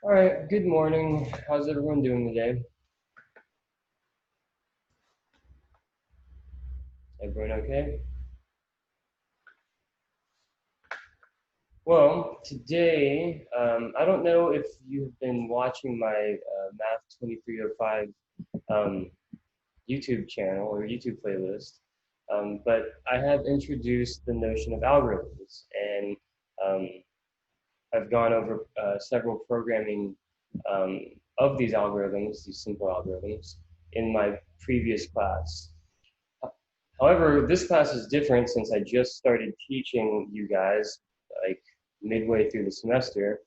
All right, good morning. How's everyone doing today? Everyone okay? Well, today, I don't know if you've been watching my Math 2305 um, YouTube channel or YouTube playlist, but I have introduced the notion of algorithms, and um, I've gone over several programming um, of these algorithms, these simple algorithms, in my previous class. However, this class is different since I just started teaching you guys like midway through the semester,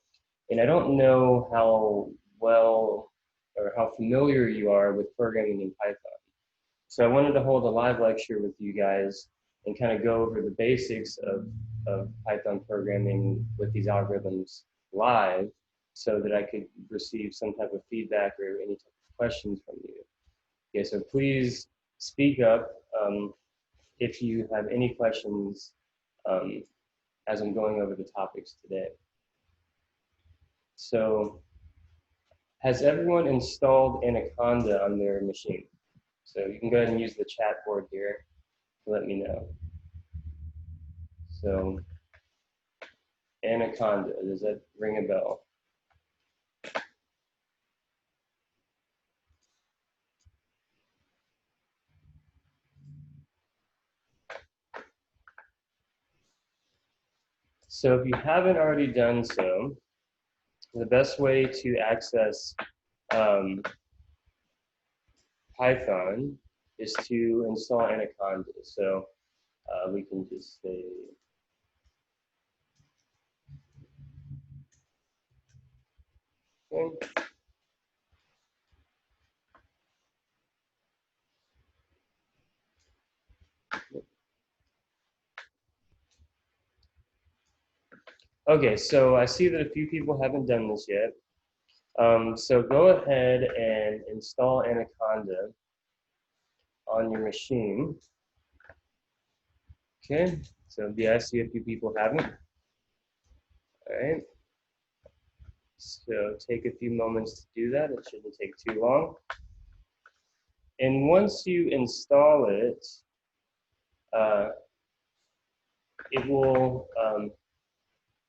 and I don't know how well or how familiar you are with programming in Python. So I wanted to hold a live lecture with you guys and kind of go over the basics of Python programming with these algorithms live so that I could receive some type of feedback or any type of questions from you. Okay, so please speak up. If you have any questions um, as I'm going over the topics today. So, has everyone installed Anaconda on their machine? So you can go ahead and use the chat board here to let me know. So, Anaconda, does that ring a bell? So if you haven't already done so, the best way to access Python is to install Anaconda. So we can just say, okay. Okay, so I see that a few people haven't done this yet. So go ahead and install Anaconda on your machine. Okay, so yeah, I see a few people haven't. All right, so take a few moments to do that. It shouldn't take too long. And once you install it, uh, it will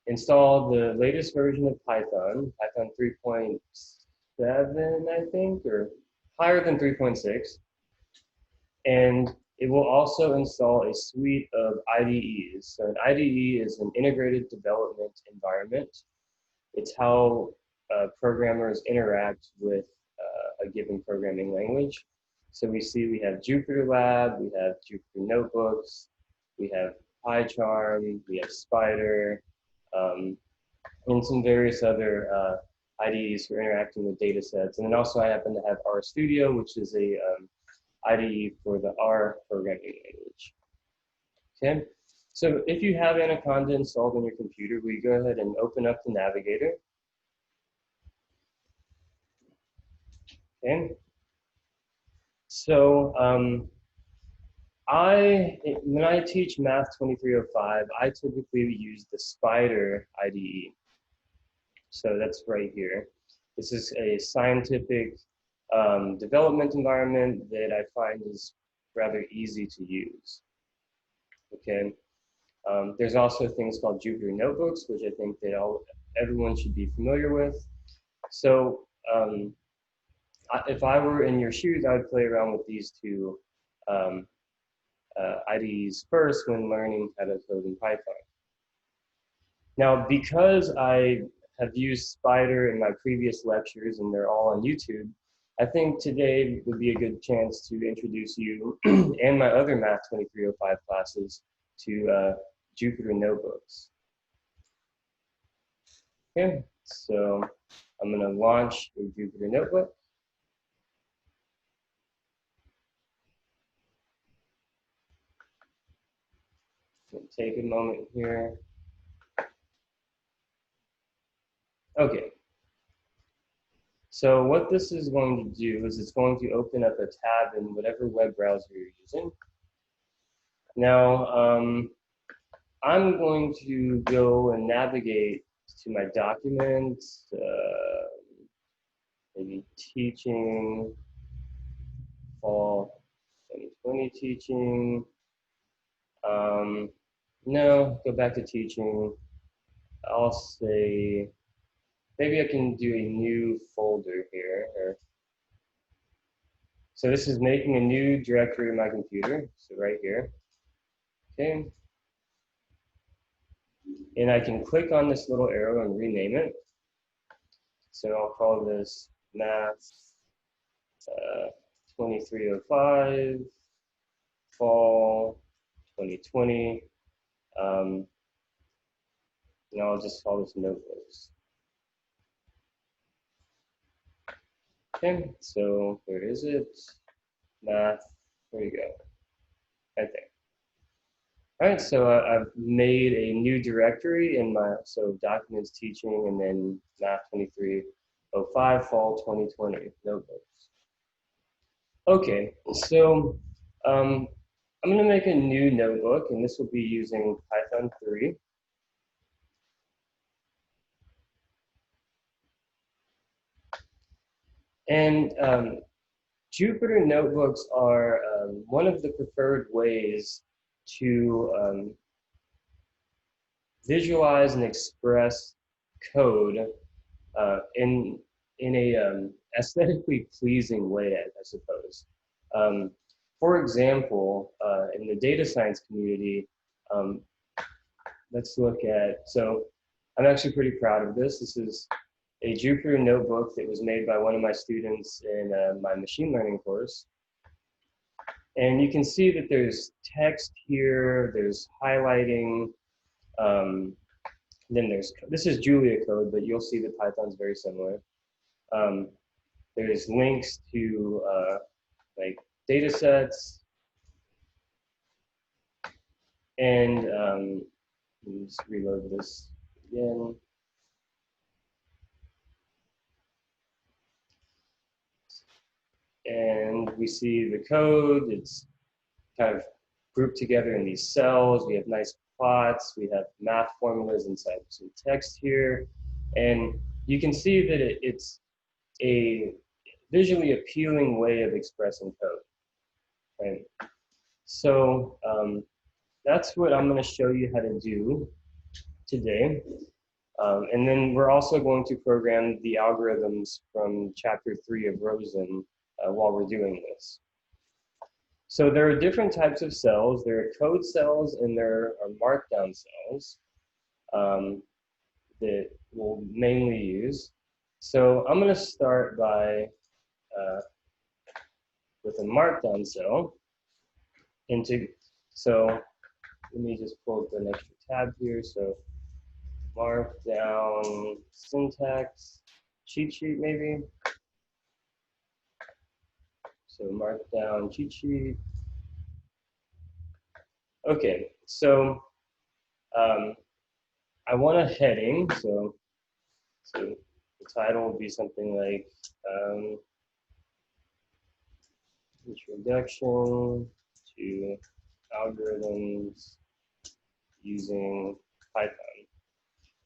install the latest version of Python, Python 3.7, I think, or higher than 3.6. And it will also install a suite of IDEs. So an IDE is an integrated development environment. It's how programmers interact with a given programming language. So we have Jupyter Lab, we have Jupyter Notebooks, we have PyCharm, we have Spider, and some various other IDEs for interacting with data sets. And then also I happen to have RStudio, which is a IDE for the R programming language. Okay, so if you have Anaconda installed on your computer, we go ahead and open up the navigator. Okay, so when I teach Math 2305, I typically use the Spider IDE. So that's right here. This is a scientific development environment that I find is rather easy to use. Okay, there's also things called Jupyter Notebooks, which I think that everyone should be familiar with. So if I were in your shoes, I would play around with these two IDEs first when learning how to code in Python. Now, because I have used Spider in my previous lectures and they're all on YouTube, I think today would be a good chance to introduce you and my other Math 2305 classes to Jupyter Notebooks. Okay, so I'm going to launch a Jupyter Notebook. Take a moment here. Okay. So what this is going to do is it's going to open up a tab in whatever web browser you're using. Now, I'm going to go and navigate to my documents. maybe teaching, fall 2020 teaching. No, go back to teaching. I'll say, maybe I can do a new folder here. So this is making a new directory in my computer, so right here. Okay. And I can click on this little arrow and rename it. So I'll call this Math 2305 Fall 2020. And I'll just call this Notebooks. Okay, so where is it? Math, there you go, right there. All right, so I've made a new directory in my, so documents teaching and then Math 2305 Fall 2020 Notebooks. Okay, so I'm gonna make a new notebook and this will be using Python 3. And Jupyter Notebooks are one of the preferred ways to visualize and express code in a aesthetically pleasing way, I suppose. For example, in the data science community, let's look at, so I'm actually pretty proud of this. This is a Jupyter notebook that was made by one of my students in my machine learning course. And you can see that there's text here, there's highlighting, then there's, this is Julia code, but you'll see that Python's very similar. There's links to like data sets, and let me just reload this again. And we see the code, it's kind of grouped together in these cells. We have nice plots, we have math formulas inside some text here. And you can see that it's a visually appealing way of expressing code, right? So that's what I'm going to show you how to do today. And then we're also going to program the algorithms from chapter 3 of Rosen while we're doing this. So there are different types of cells. There are code cells and there are markdown cells that we'll mainly use. So I'm going to start by with a markdown cell. So let me just pull up an extra tab here. So markdown syntax cheat sheet maybe. So markdown cheat sheet. Okay, so I want a heading. So the title will be something like Introduction to Algorithms using Python.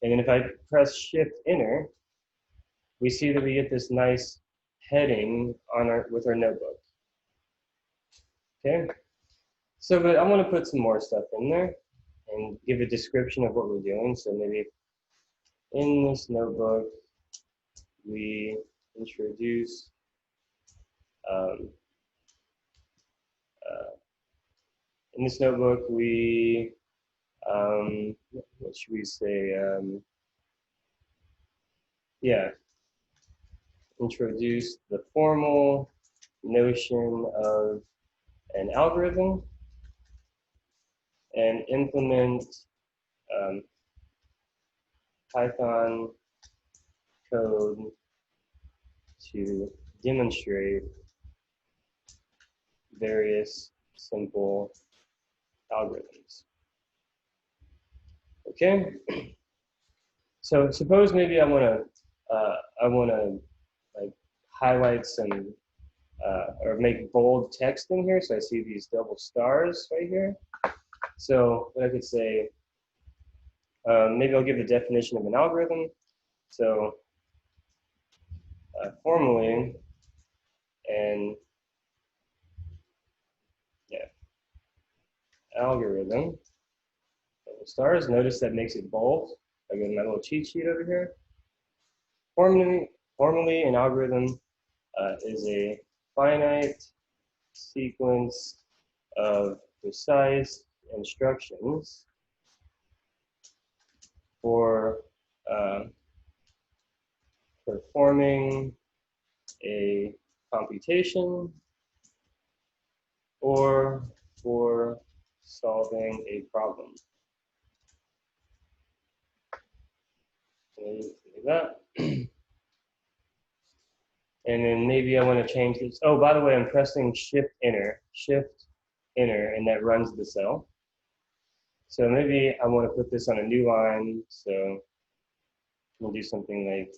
And then if I press Shift Enter, we see that we get this nice heading on with our notebook. Okay, so but I want to put some more stuff in there and give a description of what we're doing. So maybe in this notebook, we introduce in this notebook, we, what should we say? Yeah, introduce the formal notion of an algorithm and implement Python code to demonstrate various simple algorithms. Okay, so suppose maybe I want to like highlight some or make bold text in here. So I see these double stars right here. So what I could say, maybe I'll give the definition of an algorithm. So formally an algorithm. Stars. Notice that makes it bold. I go to my little cheat sheet over here. Formally an algorithm is a finite sequence of precise instructions for performing a computation or for solving a problem. Like that. And then maybe I want to change this. Oh, by the way, I'm pressing Shift Enter, and that runs the cell. So maybe I want to put this on a new line. So we'll do something like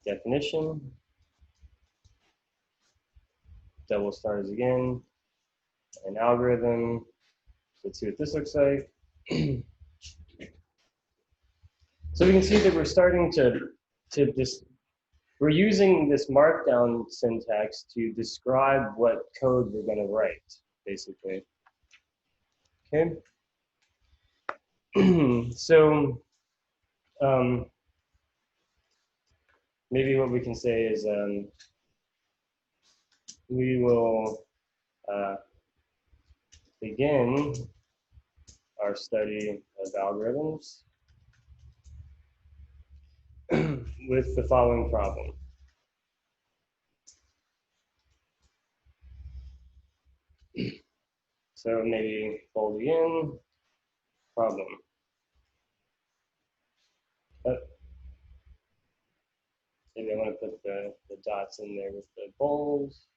definition, double stars again, an algorithm. Let's see what this looks like. So we can see that we're starting to just, we're using this Markdown syntax to describe what code we're going to write, basically. Okay. So maybe what we can say is we will begin our study of algorithms with the following problem. So maybe fold in problem. Maybe I want to put the dots in there with the bolds.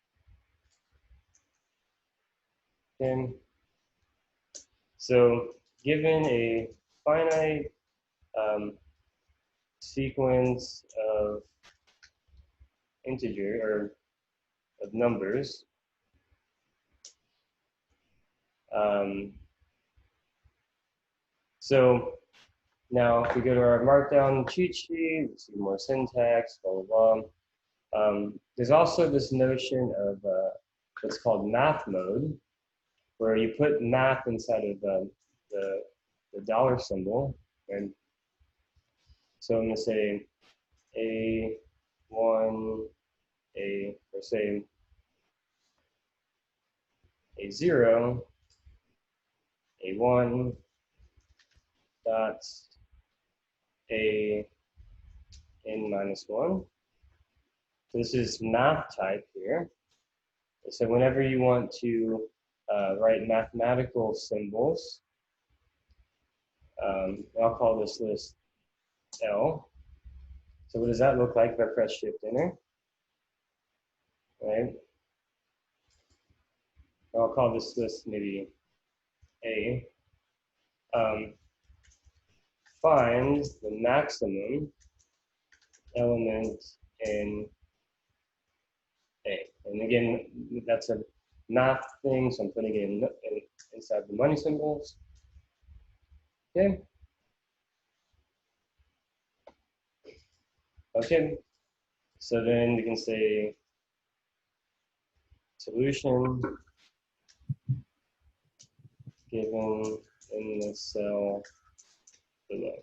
Okay. So given a finite sequence of integer or of numbers, so now if we go to our Markdown cheat sheet, we see more syntax, blah, blah, blah. There's also this notion of what's called math mode, where you put math inside of the dollar symbol. And so I'm going to say A1, or say A0, A1, dots, A n minus 1. So this is math type here. So whenever you want to write mathematical symbols, I'll call this list L. So what does that look like if I press Shift Enter? Right. I'll call this list maybe A. Find the maximum element in A. And again, that's a math thing, so I'm putting it in inside the money symbols. Okay. Okay. So then we can say solution given in the cell below.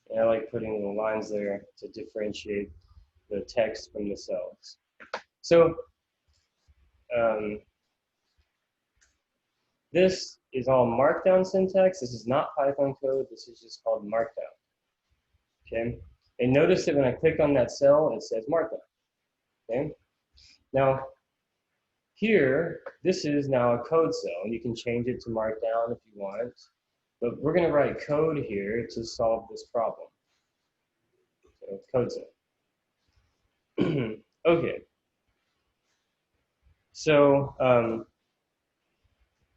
And I like putting little lines there to differentiate the text from the cells. So this is all Markdown syntax. This is not Python code. This is just called Markdown. Okay. And notice that when I click on that cell, it says Markdown. Okay. Now, here, this is now a code cell. You can change it to Markdown if you want. But we're going to write code here to solve this problem. So, code cell. Okay. So,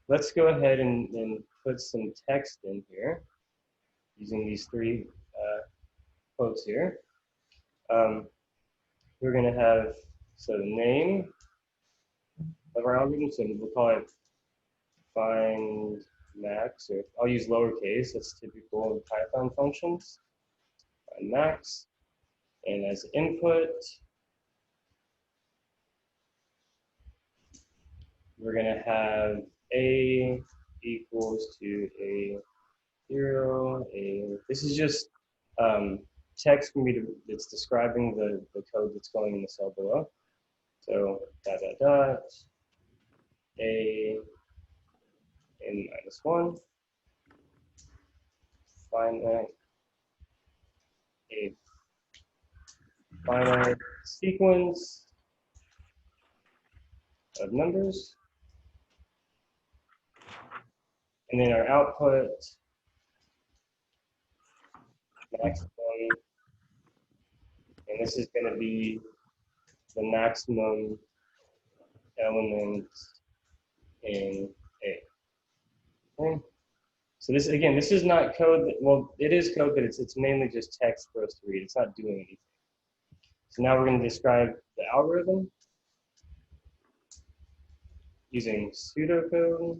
let's go ahead and put some text in here using these three quotes here. We're going to have, so the name of our algorithm, so we'll call it find max, or I'll use lowercase, that's typical of Python functions. Find max. And as input, we're going to have a equals to a 0, a. This is just text for me to, that's describing the code that's going in the cell below. So dot dot dot a n minus 1 finite a finite sequence of numbers, and then our output maximum, and this is going to be the maximum element in A. Okay. So this, again, this is not code that, well, it is code, but it's mainly just text for us to read. It's not doing anything. So now we're going to describe the algorithm using pseudocode.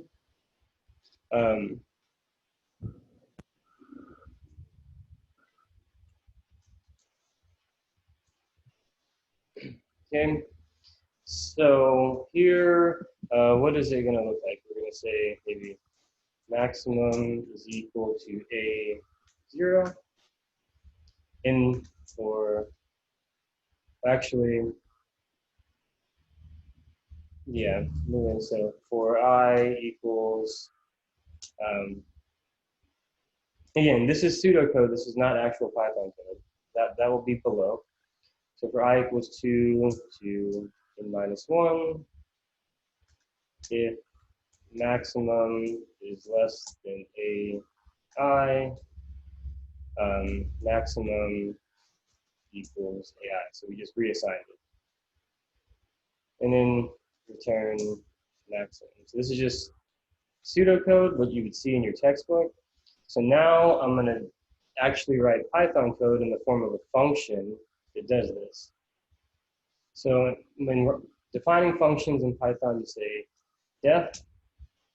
Okay, so here, what is it going to look like? We're going to say maybe maximum is equal to a 0, and for, actually, yeah, so for I equals, again, this is pseudocode, this is not actual Python code. That will be below. So for I equals 2 to n minus 1, if maximum is less than AI, maximum equals AI. So we just reassigned it. And then return maximum. So this is just pseudocode, what you would see in your textbook. So now I'm going to actually write Python code in the form of a function that does this. So when we're defining functions in Python, you say def,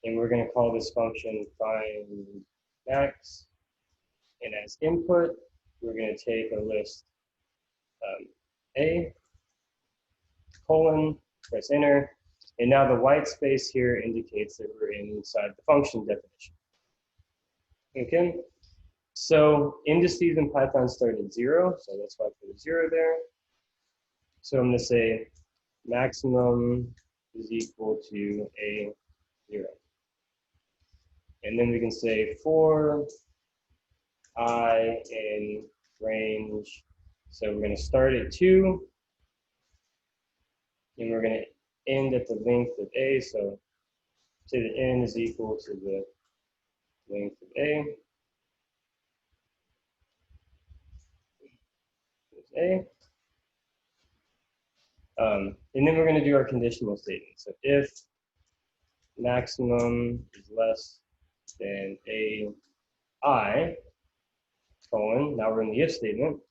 and we're going to call this function find max. And as input, we're going to take a list A, colon, press enter. And now the white space here indicates that we're inside the function definition. Okay, so indices in Python start at 0, so that's why I put a 0 there. So I'm going to say maximum is equal to a 0. And then we can say for I in range, so we're going to start at 2, and we're going to end at the length of A, so say the n is equal to the length of A. A. And then we're going to do our conditional statement. So if maximum is less than AI, colon, now we're in the if statement,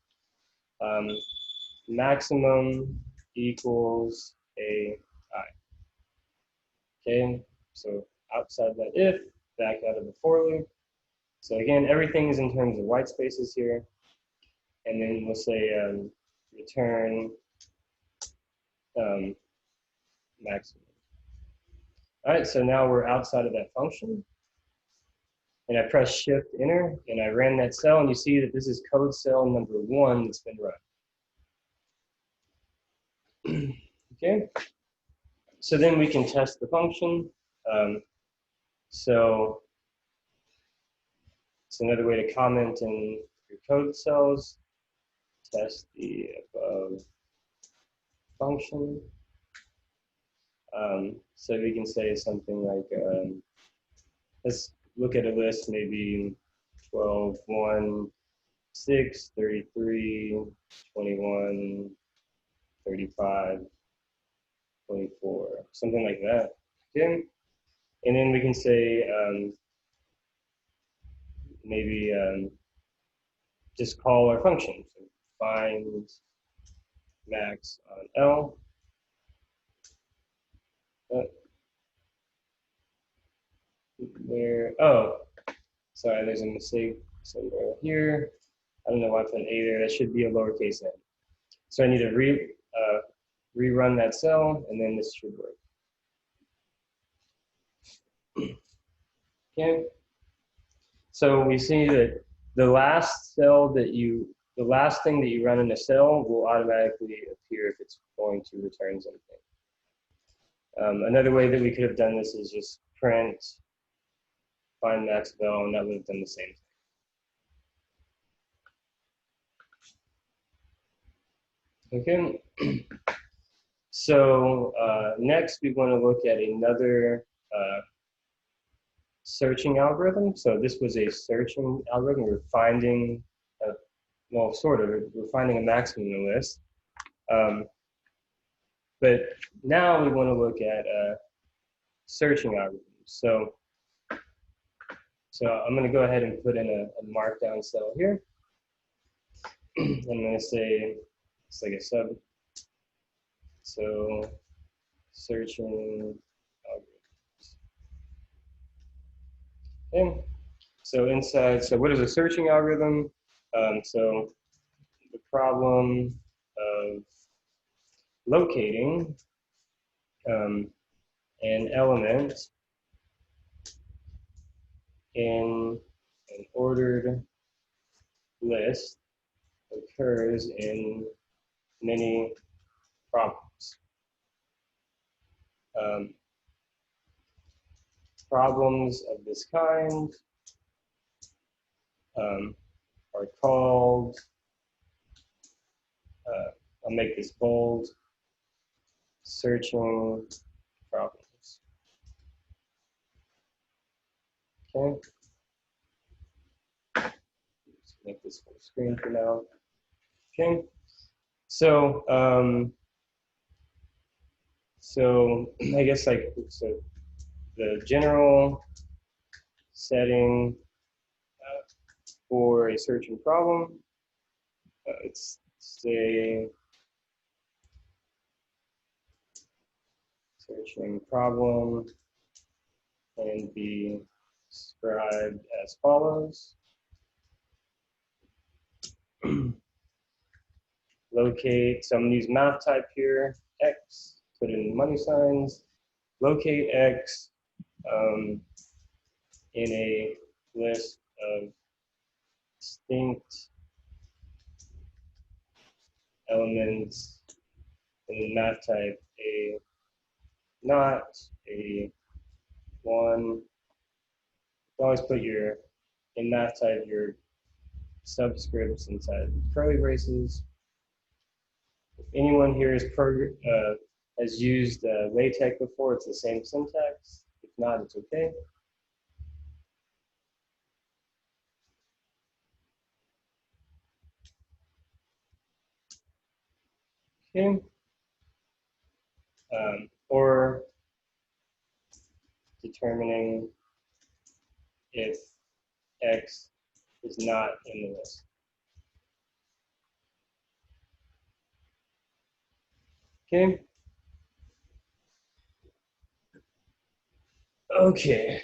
maximum equals AI. Okay, so outside that if, back out of the for loop. So again, everything is in terms of white spaces here. And then we'll say return maximum. All right, so now we're outside of that function. And I press shift enter, and I ran that cell, and you see that this is code cell number 1 that's been run. Okay, so then we can test the function. So it's another way to comment in your code cells. Test the above function. So we can say something like, let's look at a list, maybe 12, 1, 6, 33, 21, 35, 24, something like that. Okay, and then we can say maybe just call our function. So find max on L. Where, oh, sorry, there's a mistake somewhere here. I don't know why I put an A there. That should be a lowercase n. So I need to rerun that cell, and then this should work. Okay. So we see that the last thing that you run in a cell will automatically appear if it's going to return something. Another way that we could have done this is just print find max val, and that would have done the same thing. Okay. So next we want to look at another searching algorithm. So this was a searching algorithm. We're finding, well, sort of, we're finding a maximum in the list. But now we want to look at searching algorithms. So I'm going to go ahead and put in a markdown cell here. I'm going to say it's like a sub. So searching algorithms. Okay. So inside, so what is a searching algorithm? So the problem of locating an element in an ordered list occurs in many problems. Problems of this kind are called, I'll make this bold, searching problems. Okay. Just make this full screen for now. Okay. So I guess the general setting for a searching problem, let's say searching problem can be described as follows. Locate, so I'm going to use math type here, x, put in money signs, locate x in a list of distinct elements in math type a not a one. Always put in math type your subscripts inside curly braces. If anyone here has used LaTeX before, it's the same syntax. If not, it's okay. Okay. Or determining if x is not in the list. Okay. Okay.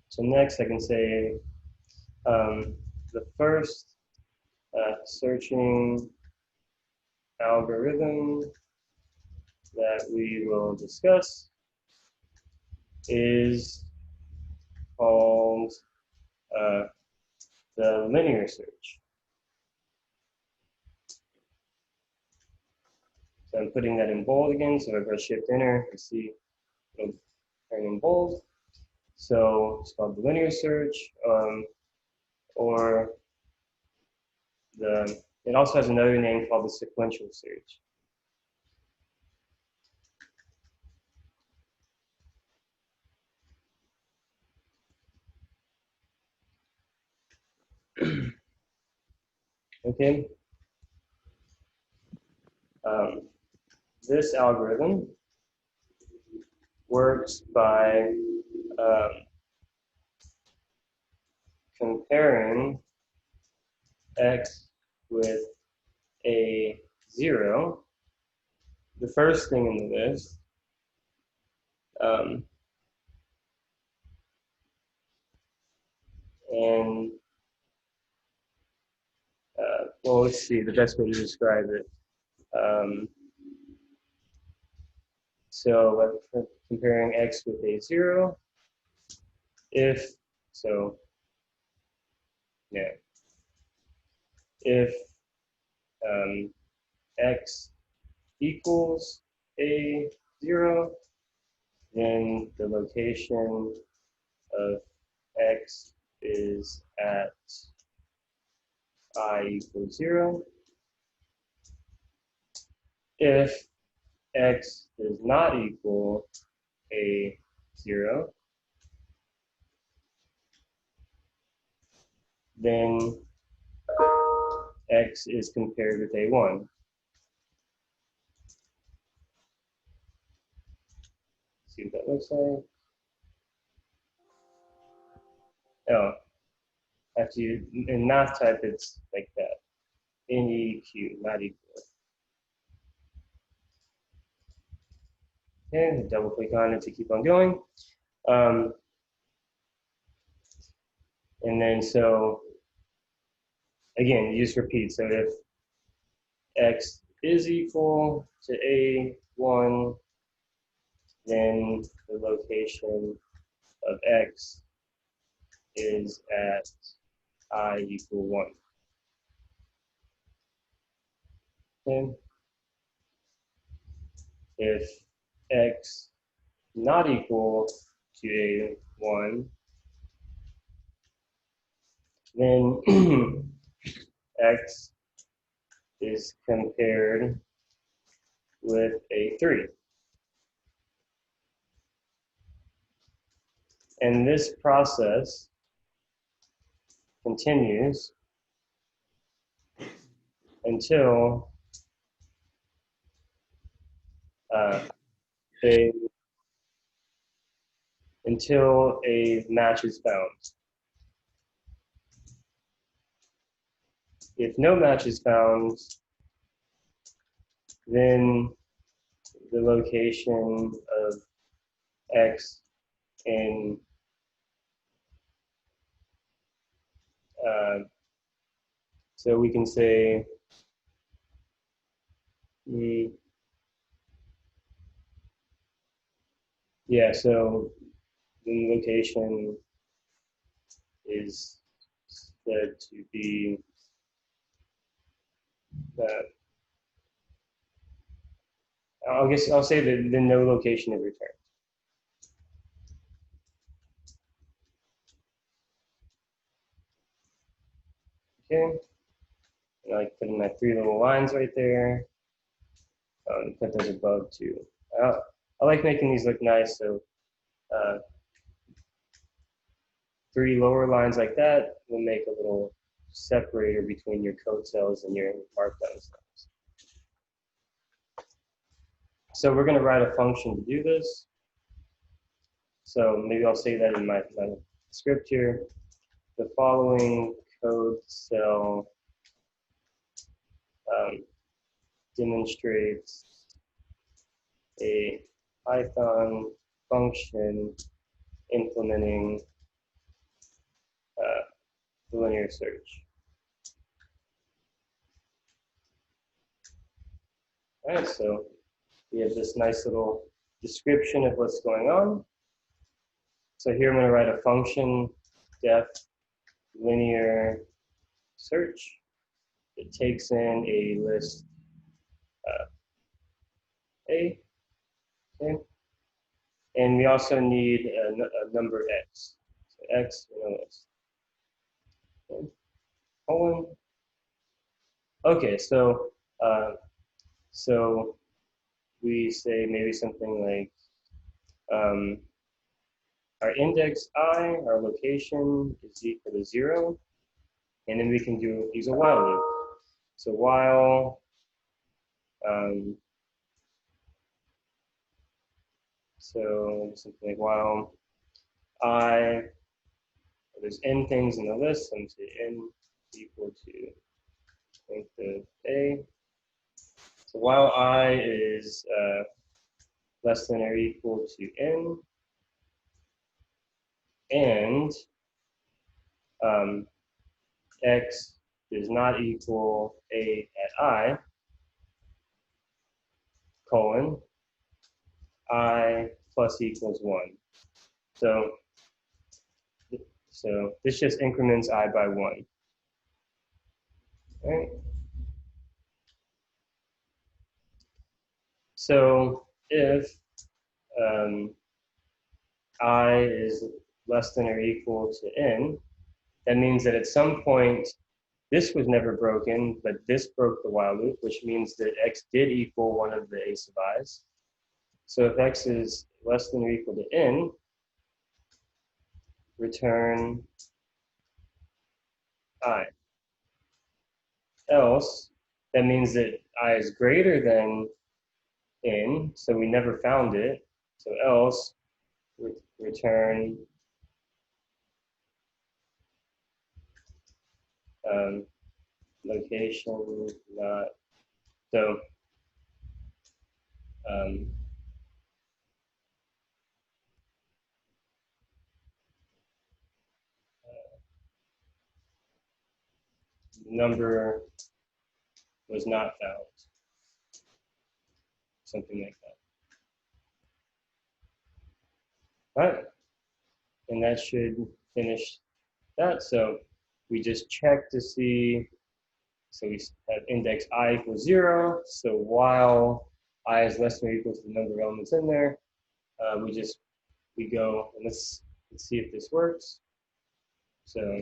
So next I can say the first searching algorithm that we will discuss is called the linear search. So I'm putting that in bold again. So if I press Shift Enter, you see it'll turn in bold. So it's called the linear search, or it also has another name called the sequential search. Okay. This algorithm works by comparing x with a 0, the first thing in the list, and well, let's see the best way to describe it. So comparing x with a 0, if, so, yeah, if x equals a 0, then the location of x is at I equals 0. If x does not equal a 0, then x is compared with a 1. See what that looks like. Oh, actually, in math type, it's like that. NEQ, not equal. Okay, double click on it to keep on going. And then so, again, you just repeat. So if x is equal to a1, then the location of x is at I equal 1. Okay. If x not equal to a 1, then x is compared with a 3. And this process continues until a match is found. If no match is found, then the location of x in so we can say yeah, so the location is said to be I'll say that the no location is returned. Okay, and I put in my 3 little lines right there. Put those above too. I like making these look nice, so 3 lower lines like that will make a little separator between your code cells and your markdown cells. So we're going to write a function to do this. So maybe I'll say that in my script here. The following code cell demonstrates a Python function implementing linear search. All right, so we have this nice little description of what's going on. So here I'm going to write a function, def linear search. It takes in a list A, okay? And we also need a number x. So x in a list. Okay. Colon. Okay, so we say maybe something like our index I, our location is equal to 0, and then we can use a while loop. So while so something like while I, there's n things in the list, so I'm say n equal to length of a. So while I is less than or equal to n, and x does not equal a at I, colon, I plus equals 1. So this just increments I by 1. Right? So if I is less than or equal to n, that means that at some point this was never broken, but this broke the while loop, which means that x did equal one of the a sub i's. So if x is less than or equal to n, return I. Else, that means that I is greater than n, so we never found it. So else, return location not, so number was not found, something like that. All right, and that should finish that. So we just check to see, so we have index I equals 0. So while I is less than or equal to the number of elements in there, we go, and let's see if this works. So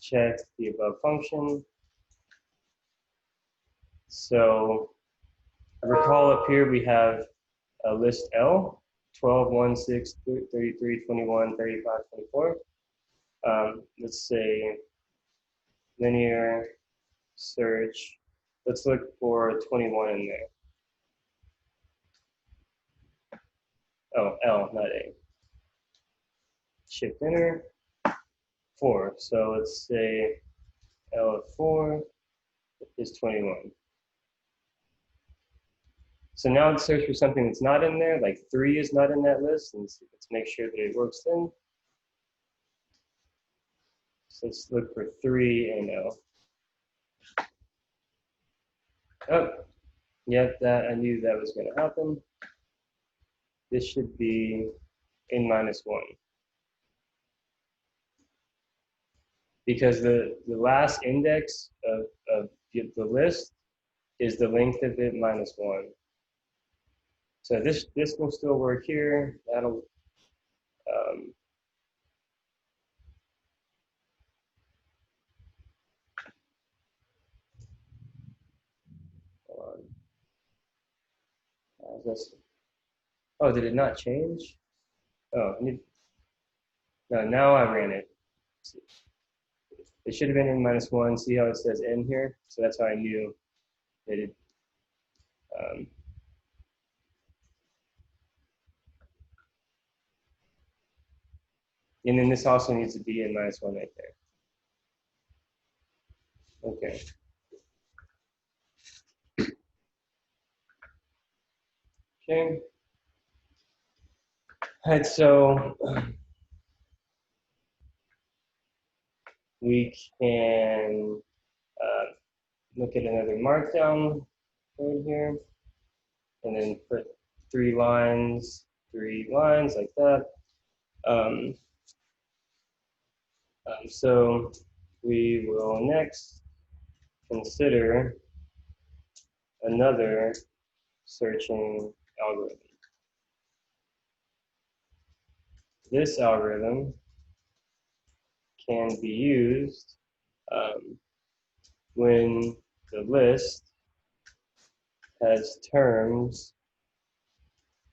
check the above function. So recall up here we have a list L, 12, 1, 6, 33, 21, 35, 24. Let's say linear search. Let's look for 21 in there. Oh, L, not A. Shift enter. 4. So let's say L of 4 is 21. So now let's search for something that's not in there, like 3 is not in that list, and let's make sure that it works then. So let's look for 3 and L. Oh, yep, that I knew that was going to happen. This should be n minus 1. Because the last index of the list is the length of it minus 1. So this will still work here. That'll hold on. Oh, did it not change? Oh, no, now I ran it. It should have been n minus 1. See how it says n here? So that's how I knew that it. And then this also needs to be n minus 1 right there. Okay. Okay. All right, so we can look at another Markdown code here, and then put 3 lines like that. So we will next consider another searching algorithm. This algorithm can be used when the list has terms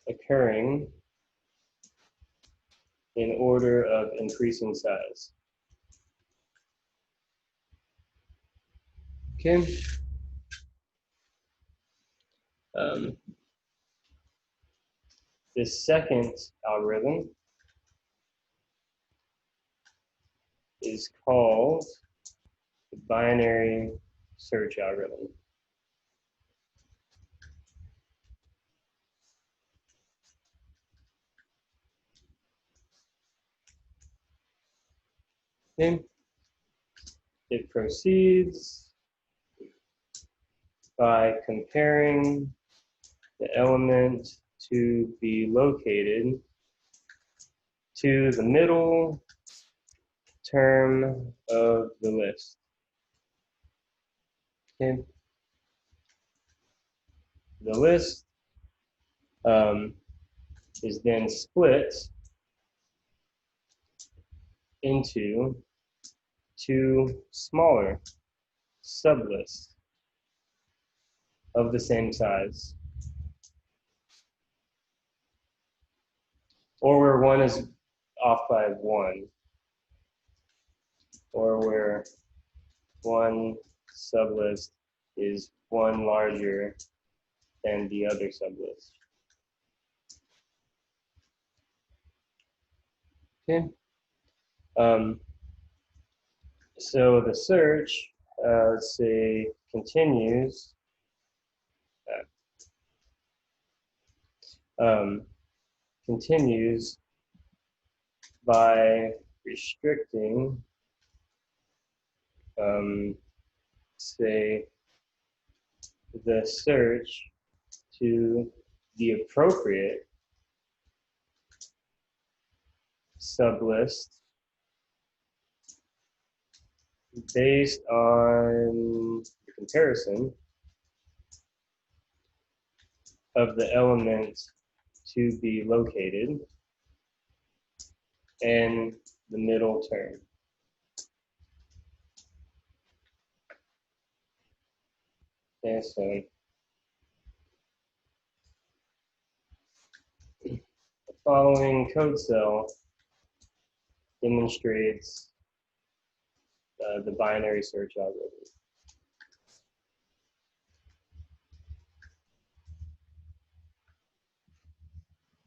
occurring in order of increasing size. Okay. This second algorithm is called the binary search algorithm. Okay. it proceeds by comparing the element to be located to the middle term of the list. Okay. The list is then split into two smaller sublists of the same size, or where one is off by one, or where one sublist is one larger than the other sublist. Okay. So the search, let's say, continues. Continues by restricting, say, the search to the appropriate sublist based on the comparison of the element to be located and the middle term. Okay, so the following code cell demonstrates the binary search algorithm.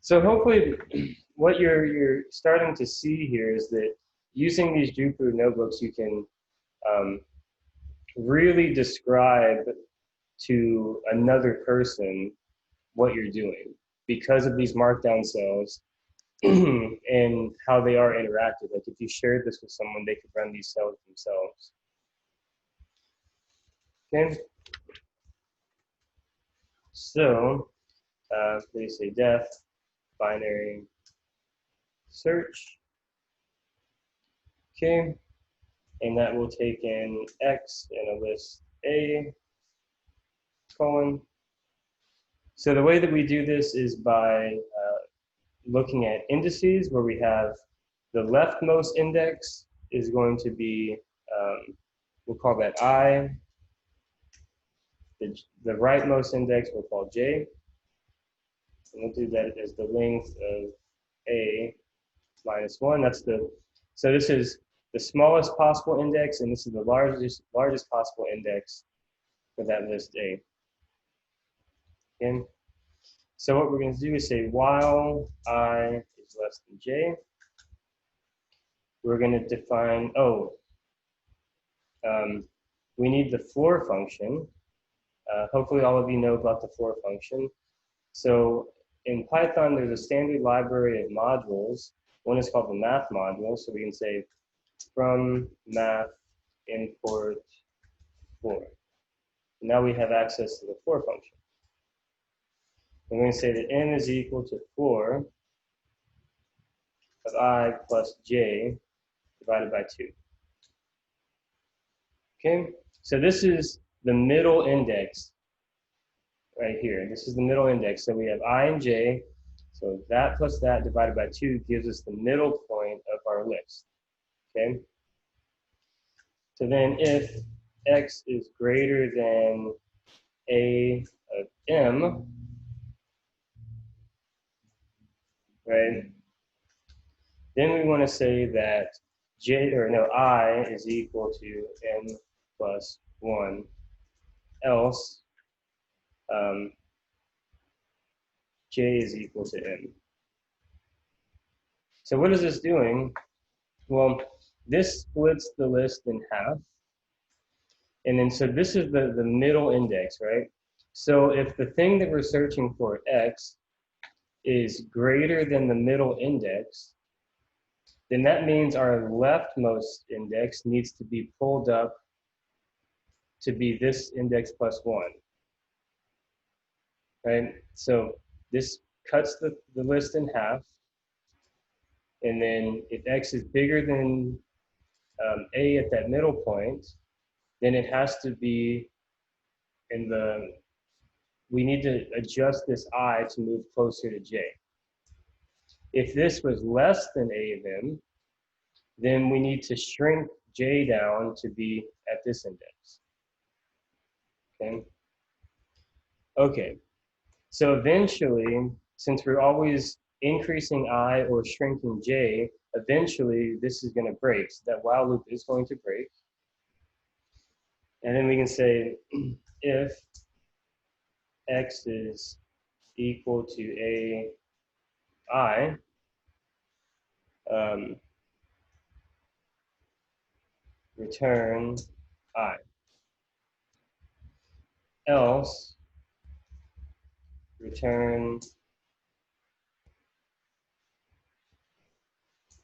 So hopefully what you're starting to see here is that using these Jupyter Notebooks, you can really describe to another person what you're doing because of these Markdown cells and how they are interactive. Like if you shared this with someone, they could run these cells themselves. Okay. So they say def binary search. Okay. And that will take in X in a list A, colon. So the way that we do this is by looking at indices where we have the leftmost index is going to be, we'll call that I. The rightmost index we'll call J. And we'll do that as the length of A minus 1. That's the, so this is the smallest possible index, and this is the largest possible index for that list A. Okay. So what we're going to do is say while I is less than J, we're going to define, we need the floor function. Hopefully all of you know about the floor function. So in Python, there's a standard library of modules. One is called the math module. So we can say from math import floor. Now we have access to the floor function. I'm going to say that n is equal to floor of I plus j divided by 2. Okay, so this is the middle index right here. This is the middle index. So we have I and j. So that plus that divided by 2 gives us the middle point of our list. Okay. So then if x is greater than a of m, right? Then we want to say that I is equal to m plus 1, else j is equal to m. So what is this doing? Well, this splits the list in half. And then so this is the middle index, right? So if the thing that we're searching for, x, is greater than the middle index, then that means our leftmost index needs to be pulled up to be this index plus 1, right? So this cuts the list in half, and then if x is bigger than a at that middle point, then it has to be in the, we need to adjust this I to move closer to j. If this was less than a of m, then we need to shrink j down to be at this index. Okay. Okay. So eventually, since we're always increasing I or shrinking j, eventually this is going to break. So that while loop is going to break. And then we can say if x is equal to a I, return I. Else, return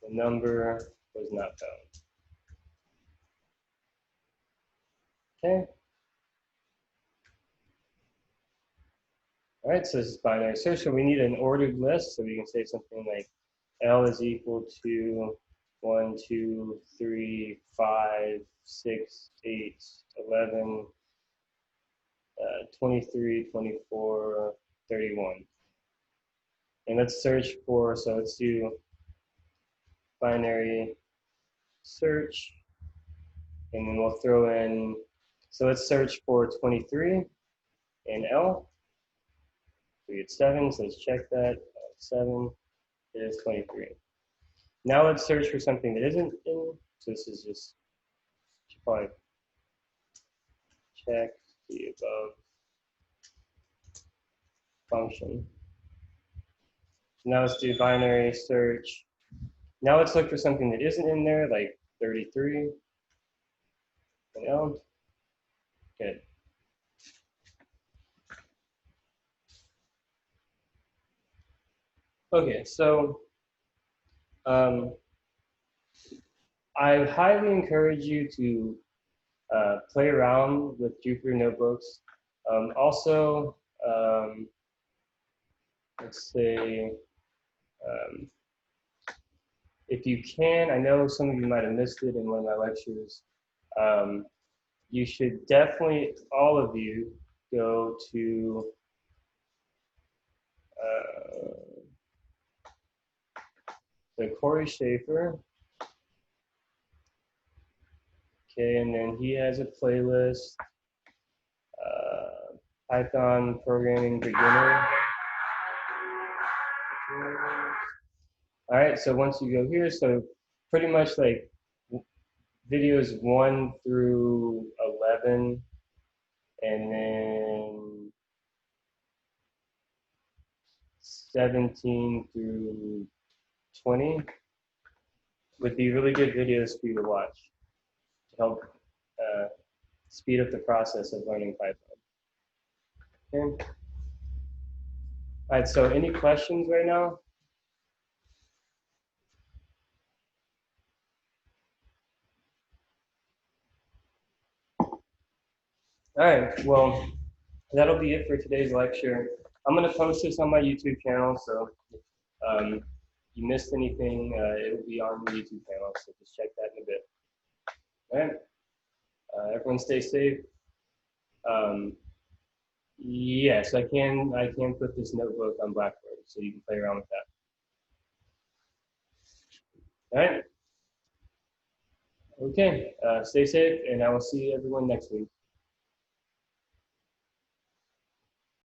the number was not found. Okay. All right, so this is binary search. So we need an ordered list. So we can say something like L is equal to 1, 2, 3, 5, 6, 8, 11, 23, 24, 31. And let's search for, so let's do binary search. And then we'll throw in, so let's search for 23 in L. We get 7, so let's check that. 7 is 23. Now let's search for something that isn't in. So this is just, should probably check the above function. Now let's do binary search. Now let's look for something that isn't in there, like 33 in L. Good. Okay, so I highly encourage you to play around with Jupyter Notebooks. Also, let's say, if you can, I know some of you might have missed it in one of my lectures, you should definitely, all of you, go to the Corey Schaefer. Okay, and then he has a playlist, Python Programming Beginner. All right, so once you go here, so pretty much like videos 1 through 11, and then 17 through 20 would be really good videos for you to watch to help speed up the process of learning Python. Okay. All right, so any questions right now? All right, well, that'll be it for today's lecture. I'm going to post this on my YouTube channel, so if you missed anything, it'll be on the YouTube channel, so just check that in a bit. All right, everyone stay safe. Yes, I can put this notebook on Blackboard, so you can play around with that. All right. Okay, stay safe, and I will see everyone next week.